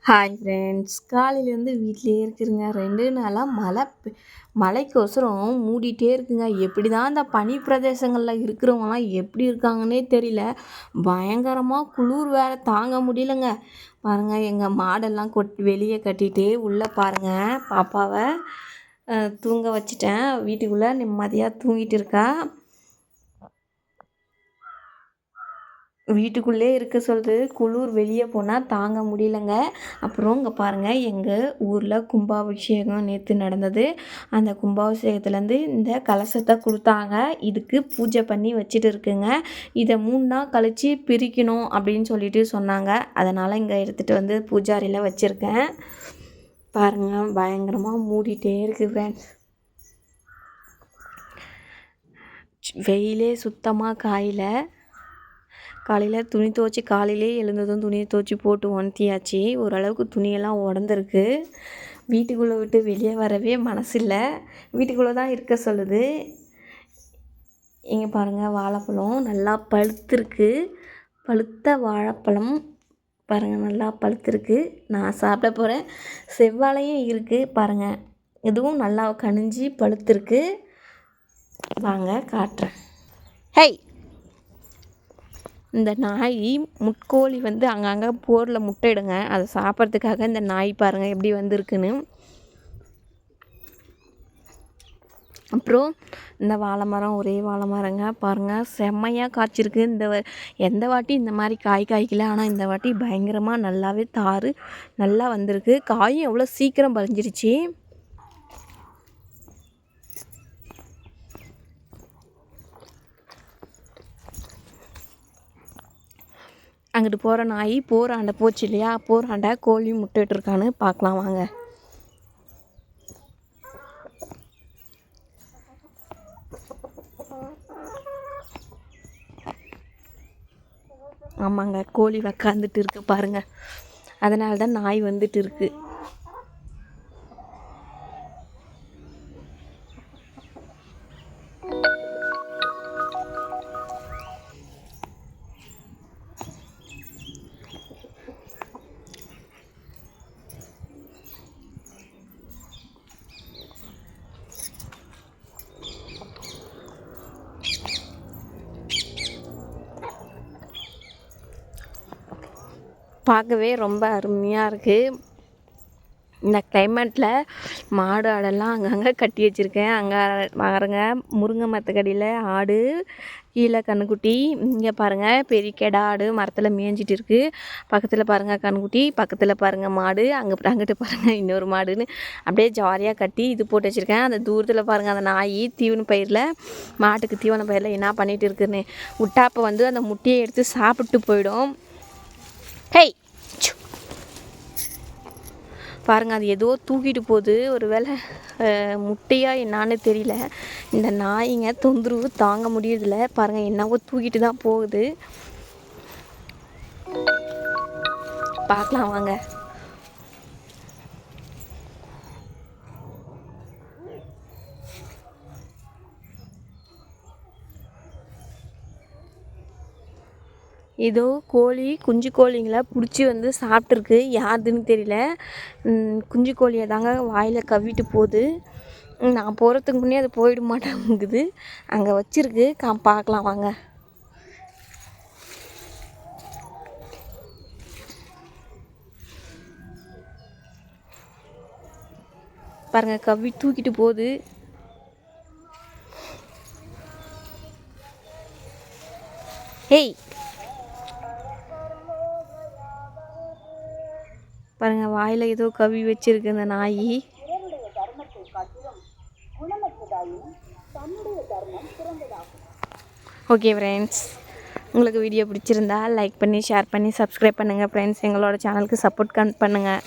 Hi friends, காலையிலேருந்து வீட்டிலேயே இருக்குதுங்க. 2 நாளாக மழைக்கோசரம் மூடிட்டே இருக்குங்க. எப்படி தான் அந்த பனி பிரதேசங்களில் இருக்கிறவங்கலாம் எப்படி இருக்காங்கன்னே தெரியல. பயங்கரமாக குளிர் வேறு தாங்க முடியலங்க. பாருங்கள், எங்கள் மாடெல்லாம் வெளியே கட்டிட்டு உள்ளே பாருங்கள், பாப்பாவை தூங்க வச்சுட்டேன். வீட்டுக்குள்ளே நிம்மதியாக தூங்கிட்டு இருக்கா. வீட்டுக்குள்ளே இருக்க சொல்லுது. குளிர் வெளியே போனால் தாங்க முடியலங்க. அப்புறம் இங்கே பாருங்கள், எங்கள் ஊரில் கும்பாபிஷேகம் நேற்று நடந்தது. அந்த கும்பாபிஷேகத்துலேருந்து இந்த கலசத்தை கொடுத்தாங்க. இதுக்கு பூஜை பண்ணி வச்சுட்டு இருக்குங்க. இதை 3 நாள் கழித்து பிரிக்கணும் அப்படின்னு சொல்லிட்டு சொன்னாங்க. அதனால் இங்கே எடுத்துகிட்டு வந்து பூஜாரியில் வச்சுருக்கேன். பாருங்கள், பயங்கரமாக மூடிட்டே இருக்குது ஃப்ரெண்ட்ஸ். வெயிலே சுத்தமாக காயல. காலையில் துணி துவைச்சி காலையிலே எழுந்ததும் துணியை துவைச்சி போட்டு உணர்த்தியாச்சு. ஓரளவுக்கு துணியெல்லாம் உடந்திருக்கு. வீட்டுக்குள்ளே விட்டு வெளியே வரவே மனசில்லை. வீட்டுக்குள்ளே தான் இருக்க சொல்லுது. இங்கே பாருங்கள், வாழைப்பழம் நல்லா பழுத்திருக்கு. பழுத்த வாழைப்பழம் பாருங்கள், நல்லா பழுத்திருக்கு. நான் சாப்பிட போகிறேன். செவ்வாழையும் இருக்குது பாருங்கள், இதுவும் நல்லா கனிஞ்சி பழுத்திருக்கு. வாங்க காட்டுறேன். ஹை, இந்த நாய் முட்கோழி வந்து அங்கங்கே போரில் முட்டையிடுங்க. அதை சாப்பிட்றதுக்காக இந்த நாய் பாருங்கள் எப்படி வந்திருக்குன்னு. அப்புறம் இந்த வாழை மரம், ஒரே வாழை மரங்க பாருங்கள், செம்மையாக காய்ச்சிருக்கு. எந்த வாட்டி இந்த மாதிரி காய்க்கல, ஆனால் இந்த வாட்டி பயங்கரமாக நல்லாவே தாறு நல்லா வந்திருக்கு. காயும் எவ்வளோ சீக்கிரம் பறிஞ்சிருச்சு. அங்கிட்டு போகிற நாய் போராண்ட போச்சு இல்லையா, போராண்ட கோழி முட்டைட்டுருக்கான்னு பார்க்கலாம் வாங்க. ஆமாங்க, கோழி உக்காந்துட்டு இருக்கு பாருங்கள். அதனால தான் நாய் வந்துட்டு இருக்கு. பார்க்கவே ரொம்ப அருமையாக இருக்குது. இந்த கிளைமேட்டில் மாடு ஆடெல்லாம் அங்கங்கே கட்டி வச்சுருக்கேன். அங்கே பாருங்க, முருங்கை மரத்துக்கடியில் ஆடு, கீழே கன்றுக்குட்டி. இங்கே பாருங்கள், பெரிய கெடா ஆடு மரத்தில் மேய்ஞ்சிட்டு இருக்குது. பக்கத்தில் பாருங்கள் கன்றுக்குட்டி, பக்கத்தில் பாருங்கள் மாடு, அங்கிட்டு பாருங்கள் இன்னொரு மாடுன்னு அப்படியே ஜாலியாக கட்டி இது போட்டு வச்சுருக்கேன். அந்த தூரத்தில் பாருங்கள், அந்த நாய் தீவன பயிரில், மாட்டுக்கு தீவன பயிரில் என்ன பண்ணிகிட்டு இருக்குன்னு விட்டாப்போ வந்து அந்த முட்டையை எடுத்து சாப்பிட்டு போயிடும். ஹேய், பாருங்கள், அது ஏதோ தூக்கிட்டு போகுது. ஒரு வேளை முட்டையாக என்னான்னு தெரியல. இந்த நாய்ங்க தொந்தரவு தாங்க முடியறதில்ல. பாருங்கள், என்னவோ தூக்கிட்டு தான் போகுது. பார்க்கலாம் வாங்க. ஏதோ கோழி, குஞ்சு கோழிங்களை பிடிச்சி வந்து சாப்பிட்ருக்கு. யாருதுன்னு தெரியல. குஞ்சு கோழியை தாங்க வாயில் கவ்விட்டு போகுது. நான் போகிறதுக்கு முன்னே அது போயிட மாட்டேங்குது. அங்கே வச்சிருக்கு, பார்க்கலாம் வாங்க. பாருங்க, கவ்வி தூக்கிட்டு போகுது. ஹேய், பாருங்கள், வாயில் ஏதோ கவி வச்சிருக்கு இந்த நாய். ஓகே ஃப்ரெண்ட்ஸ், உங்களுக்கு வீடியோ பிடிச்சிருந்தா லைக் பண்ணி, ஷேர் பண்ணி, சப்ஸ்கிரைப் பண்ணுங்கள் ஃப்ரெண்ட்ஸ். எங்களோட சேனலுக்கு சப்போர்ட் பண்ணுங்கள்.